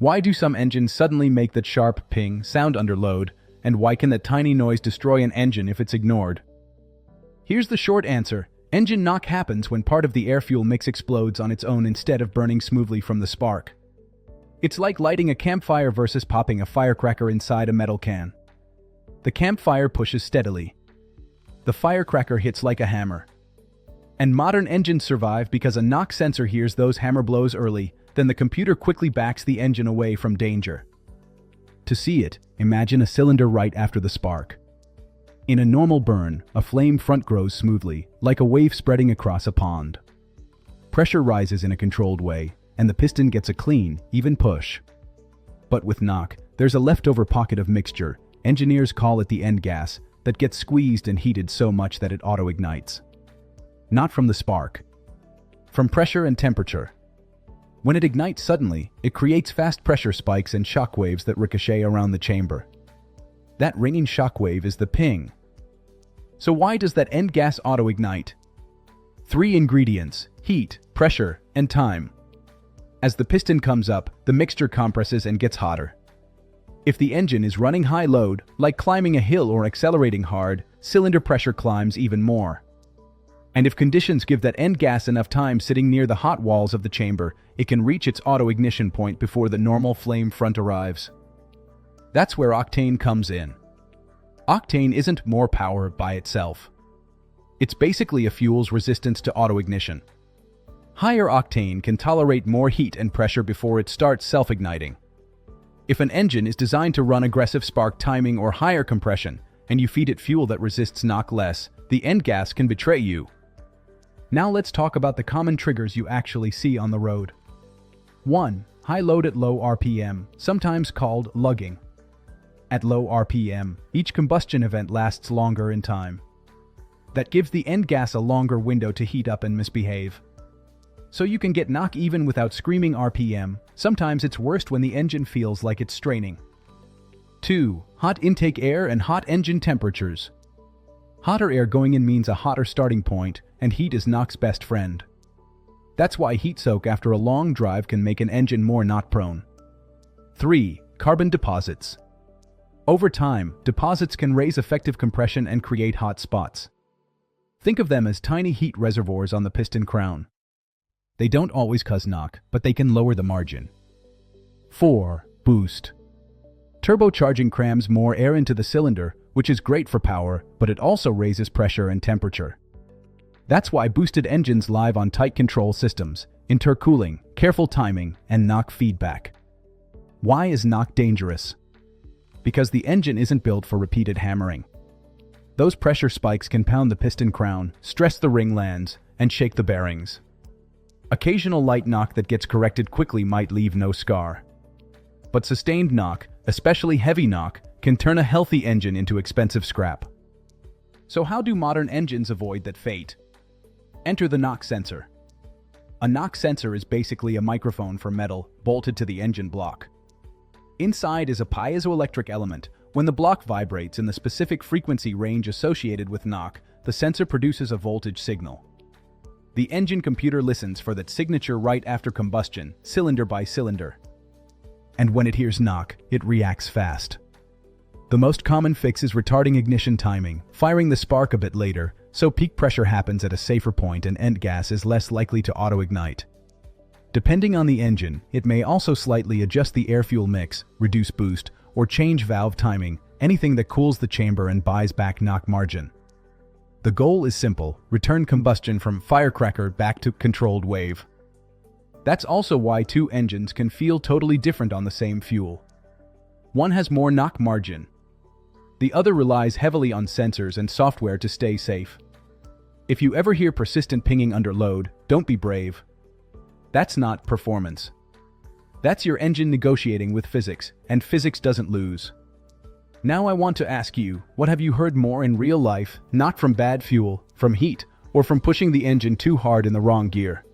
Why do some engines suddenly make that sharp ping sound under load, and why can that tiny noise destroy an engine if it's ignored? Here's the short answer. Engine knock happens when part of the air-fuel mix explodes on its own instead of burning smoothly from the spark. It's like lighting a campfire versus popping a firecracker inside a metal can. The campfire pushes steadily. The firecracker hits like a hammer. And modern engines survive because a knock sensor hears those hammer blows early, then the computer quickly backs the engine away from danger. To see it, imagine a cylinder right after the spark. In a normal burn, a flame front grows smoothly, like a wave spreading across a pond. Pressure rises in a controlled way, and the piston gets a clean, even push. But with knock, there's a leftover pocket of mixture, engineers call it the end gas, that gets squeezed and heated so much that it auto-ignites. Not from the spark. From pressure and temperature. When it ignites suddenly, it creates fast pressure spikes and shockwaves that ricochet around the chamber. That ringing shockwave is the ping. So why does that end gas auto-ignite? 3 ingredients: heat, pressure, and time. As the piston comes up, the mixture compresses and gets hotter. If the engine is running high load, like climbing a hill or accelerating hard, cylinder pressure climbs even more. And if conditions give that end gas enough time sitting near the hot walls of the chamber, it can reach its auto-ignition point before the normal flame front arrives. That's where Octane comes in. Octane isn't more power by itself. It's basically a fuel's resistance to auto-ignition. Higher octane can tolerate more heat and pressure before it starts self-igniting. If an engine is designed to run aggressive spark timing or higher compression, and you feed it fuel that resists knock less, the end gas can betray you. Now let's talk about the common triggers you actually see on the road. 1. High load at low RPM, sometimes called lugging. At low RPM, each combustion event lasts longer in time. That gives the end gas a longer window to heat up and misbehave. So you can get knock even without screaming RPM. Sometimes it's worst when the engine feels like it's straining. 2. Hot intake air and hot engine temperatures. Hotter air going in means a hotter starting point, and heat is knock's best friend. That's why heat soak after a long drive can make an engine more knot prone. 3. Carbon deposits. Over time, deposits can raise effective compression and create hot spots. Think of them as tiny heat reservoirs on the piston crown. They don't always cause knock, but they can lower the margin. 4. Boost. Turbocharging crams more air into the cylinder, which is great for power, but it also raises pressure and temperature. That's why boosted engines live on tight control systems, intercooling, careful timing, and knock feedback. Why is knock dangerous? Because the engine isn't built for repeated hammering. Those pressure spikes can pound the piston crown, stress the ring lands, and shake the bearings. Occasional light knock that gets corrected quickly might leave no scar. But sustained knock, especially heavy knock, can turn a healthy engine into expensive scrap. So how do modern engines avoid that fate? Enter the knock sensor. A knock sensor is basically a microphone for metal bolted to the engine block. Inside is a piezoelectric element. When the block vibrates in the specific frequency range associated with knock, the sensor produces a voltage signal. The engine computer listens for that signature right after combustion, cylinder by cylinder. And when it hears knock, it reacts fast. The most common fix is retarding ignition timing, firing the spark a bit later, so peak pressure happens at a safer point and end gas is less likely to auto-ignite. Depending on the engine, it may also slightly adjust the air-fuel mix, reduce boost, or change valve timing, anything that cools the chamber and buys back knock margin. The goal is simple: return combustion from firecracker back to controlled wave. That's also why two engines can feel totally different on the same fuel. One has more knock margin. The other relies heavily on sensors and software to stay safe. If you ever hear persistent pinging under load, don't be brave. That's not performance. That's your engine negotiating with physics, and physics doesn't lose. Now I want to ask you, what have you heard more in real life, not from bad fuel, from heat, or from pushing the engine too hard in the wrong gear?